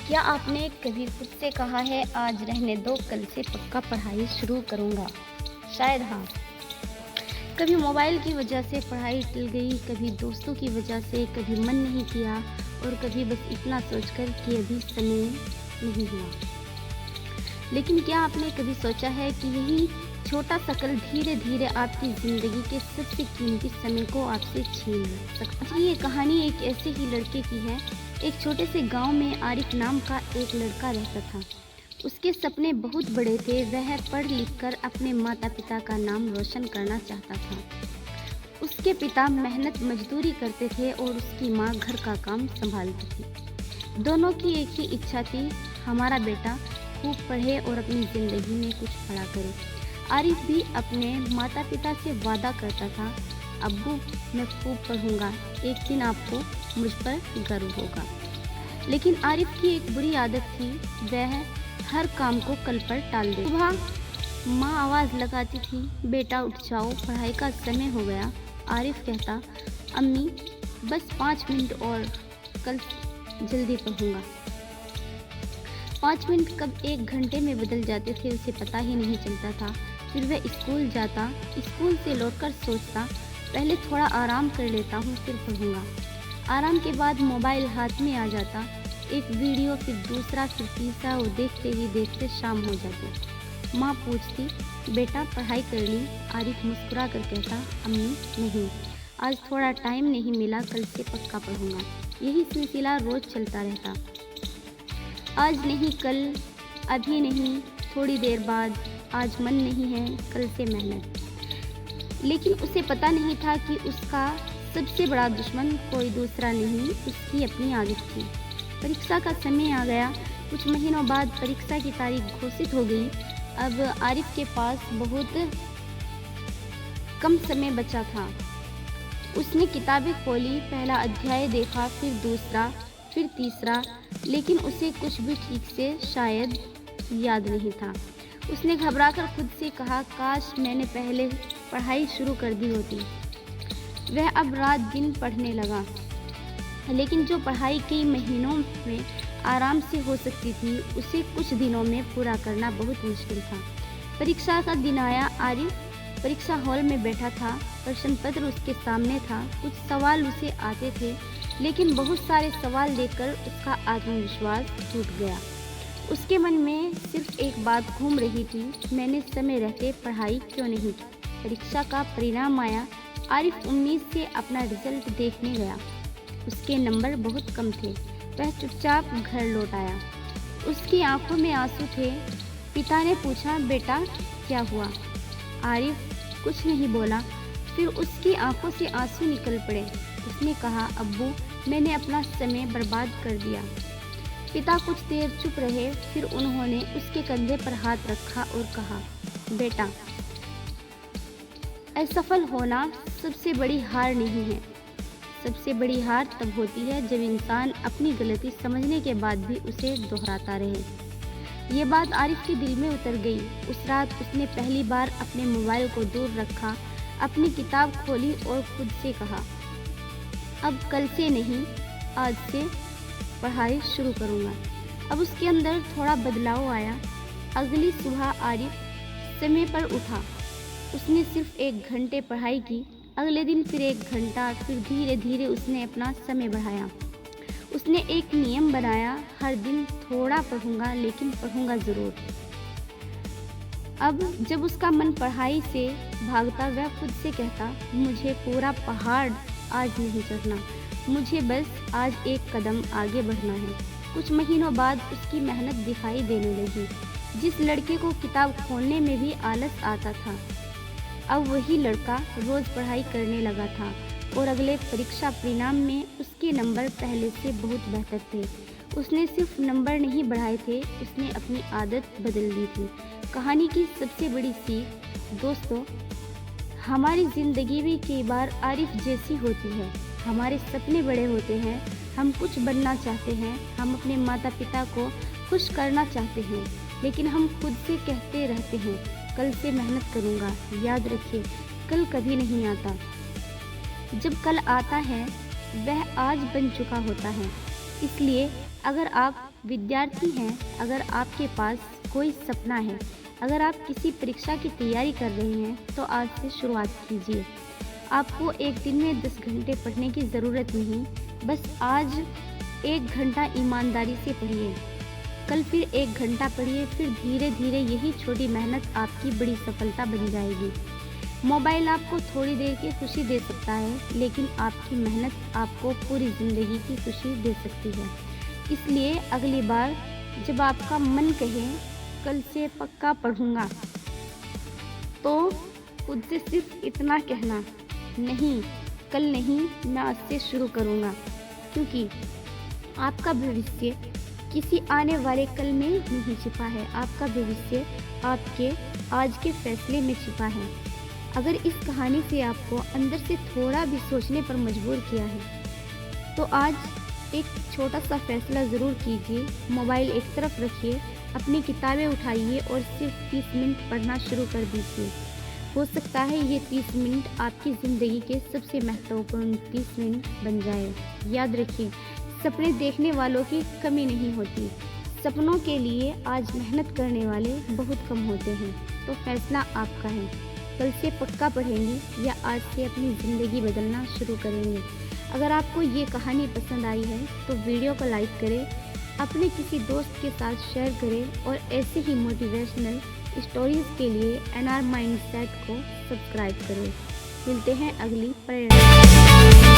क्या आपने कभी खुद से कहा है आज रहने दो कल से पक्का पढ़ाई शुरू करूँगा? शायद हाँ। कभी मोबाइल की वजह से पढ़ाई टल गई, कभी दोस्तों की वजह से, कभी मन नहीं किया और कभी बस इतना सोचकर कि अभी समय नहीं हुआ। लेकिन क्या आपने कभी सोचा है कि यही छोटा सा कल धीरे-धीरे आपकी ज़िंदगी के सबसे कीमती समय को आपसे छीन सकता है? ये कहानी एक ऐसे ही लड़के की है। एक छोटे से गांव में आरिफ नाम का एक लड़का रहता था। उसके सपने बहुत बड़े थे। वह पढ़ लिख कर अपने माता पिता का नाम रोशन करना चाहता था। उसके पिता मेहनत मजदूरी करते थे और उसकी माँ घर का काम संभालती थी। दोनों की एक ही इच्छा थी, हमारा बेटा खूब पढ़े और अपनी ज़िंदगी में कुछ बड़ा करे। आरिफ भी अपने माता पिता से वादा करता था, अब्बू मैं खूब पढ़ूंगा, एक दिन आपको मुझ पर गर्व होगा। लेकिन आरिफ की एक बुरी आदत थी, वह हर काम को कल पर टाल दे। सुबह माँ आवाज़ लगाती थी, बेटा उठ जाओ, पढ़ाई का समय हो गया। आरिफ कहता, अम्मी बस 5 मिनट और, कल जल्दी पढ़ूंगा। 5 मिनट कब 1 घंटे में बदल जाते थे उसे पता ही नहीं चलता था। फिर वह स्कूल जाता, स्कूल से लौटकर सोचता, पहले थोड़ा आराम कर लेता हूँ फिर पढ़ूंगा। आराम के बाद मोबाइल हाथ में आ जाता, एक वीडियो फिर दूसरा फिर तीसरा और देखते ही देखते शाम हो जाती। माँ पूछती, बेटा पढ़ाई कर ली? आरिफ मुस्कुरा कर कहता, अम्मी नहीं, आज थोड़ा टाइम नहीं मिला, कल से पक्का पढ़ूंगा। यही सिलसिला रोज चलता रहता। आज नहीं कल, अभी नहीं, थोड़ी देर बाद, आज मन नहीं है, कल से मेहनत। लेकिन उसे पता नहीं था कि उसका सबसे बड़ा दुश्मन कोई दूसरा नहीं, उसकी अपनी आदत थी। परीक्षा का समय आ गया। कुछ महीनों बाद परीक्षा की तारीख घोषित हो गई। अब आरिफ के पास बहुत कम समय बचा था। उसने किताबें खोली, पहला अध्याय देखा, फिर दूसरा, फिर तीसरा, लेकिन उसे कुछ भी ठीक से शायद याद नहीं था। उसने घबराकर खुद से कहा, काश मैंने पहले पढ़ाई शुरू कर दी होती। वह अब रात दिन पढ़ने लगा, लेकिन जो पढ़ाई कई महीनों में आराम से हो सकती थी, उसे कुछ दिनों में पूरा करना बहुत मुश्किल था। परीक्षा का दिन आया। आरिफ परीक्षा हॉल में बैठा था, प्रश्न पत्र उसके सामने था। कुछ सवाल उसे आते थे, लेकिन बहुत सारे सवाल देखकर उसका आत्मविश्वास टूट गया। उसके मन में सिर्फ एक बात घूम रही थी, मैंने समय रहते पढ़ाई क्यों नहीं की। परीक्षा का परिणाम आया। आरिफ उम्मीद से अपना रिजल्ट देखने गया। उसके नंबर बहुत कम थे। वह चुपचाप घर लौट आया। उसकी आंखों में आंसू थे। पिता ने पूछा, बेटा क्या हुआ? आरिफ कुछ नहीं बोला। फिर उसकी आंखों से आंसू निकल पड़े। उसने कहा, अब्बू मैंने अपना समय बर्बाद कर दिया। पिता कुछ देर चुप रहे, फिर उन्होंने उसके कंधे पर हाथ रखा और कहा, बेटा असफल होना सबसे बड़ी हार नहीं है। सबसे बड़ी हार तब होती है जब इंसान अपनी गलती समझने के बाद भी उसे दोहराता रहे। ये बात आरिफ के दिल में उतर गई। उस रात उसने पहली बार अपने मोबाइल को दूर रखा, अपनी किताब खोली और खुद से कहा, अब कल से नहीं, आज से पढ़ाई शुरू करूँगा। अब उसके अंदर थोड़ा बदलाव आया। अगली सुबह आरिफ समय पर उठा। उसने सिर्फ 1 घंटे पढ़ाई की। अगले दिन फिर 1 घंटा, फिर धीरे धीरे उसने अपना समय बढ़ाया। उसने एक नियम बनाया, हर दिन थोड़ा पढ़ूंगा, लेकिन पढ़ूंगा ज़रूर। अब जब उसका मन पढ़ाई से भागता, वह खुद से कहता, मुझे पूरा पहाड़ आज नहीं चढ़ना, मुझे बस आज एक कदम आगे बढ़ना है। कुछ महीनों बाद उसकी मेहनत दिखाई देने लगी। जिस लड़के को किताब खोलने में भी आलस आता था, अब वही लड़का रोज़ पढ़ाई करने लगा था और अगले परीक्षा परिणाम में उसके नंबर पहले से बहुत बेहतर थे। उसने सिर्फ नंबर नहीं बढ़ाए थे, उसने अपनी आदत बदल दी थी। कहानी की सबसे बड़ी सीख, दोस्तों, हमारी ज़िंदगी भी कई बार आरिफ जैसी होती है। हमारे सपने बड़े होते हैं, हम कुछ बनना चाहते हैं, हम अपने माता पिता को खुश करना चाहते हैं, लेकिन हम खुद से कहते रहते हैं, कल से मेहनत करूँगा। याद रखिए, कल कभी नहीं आता। जब कल आता है, वह आज बन चुका होता है। इसलिए अगर आप विद्यार्थी हैं, अगर आपके पास कोई सपना है, अगर आप किसी परीक्षा की तैयारी कर रहे हैं, तो आज से शुरुआत कीजिए। आपको एक दिन में 10 घंटे पढ़ने की ज़रूरत नहीं, बस आज 1 घंटा ईमानदारी से पढ़िए, कल फिर 1 घंटा पढ़िए, फिर धीरे धीरे यही छोटी मेहनत आपकी बड़ी सफलता बन जाएगी। मोबाइल आपको थोड़ी देर की खुशी दे सकता है, लेकिन आपकी मेहनत आपको पूरी ज़िंदगी की खुशी दे सकती है। इसलिए अगली बार जब आपका मन कहे कल से पक्का पढ़ूंगा, तो खुद से सिर्फ इतना कहना, नहीं कल नहीं, मैं आज से शुरू करूंगा, क्योंकि आपका भविष्य किसी आने वाले कल में नहीं छिपा है, आपका भविष्य आपके आज के फैसले में छिपा है। अगर इस कहानी से आपको अंदर से थोड़ा भी सोचने पर मजबूर किया है, तो आज एक छोटा सा फैसला ज़रूर कीजिए। मोबाइल एक तरफ रखिए, अपनी किताबें उठाइए और सिर्फ 30 मिनट पढ़ना शुरू कर दीजिए। हो सकता है ये 30 मिनट आपकी ज़िंदगी के सबसे महत्वपूर्ण 30 मिनट बन जाए। याद रखिए, सपने देखने वालों की कमी नहीं होती, सपनों के लिए आज मेहनत करने वाले बहुत कम होते हैं। तो फैसला आपका है, कल से पक्का पढ़ेंगे या आज से अपनी ज़िंदगी बदलना शुरू करेंगे। अगर आपको ये कहानी पसंद आई है तो वीडियो को लाइक करें, अपने किसी दोस्त के साथ शेयर करें और ऐसे ही मोटिवेशनल स्टोरीज़ के लिए NR माइंडसेट को सब्सक्राइब करें। मिलते हैं अगली प्रेरणा।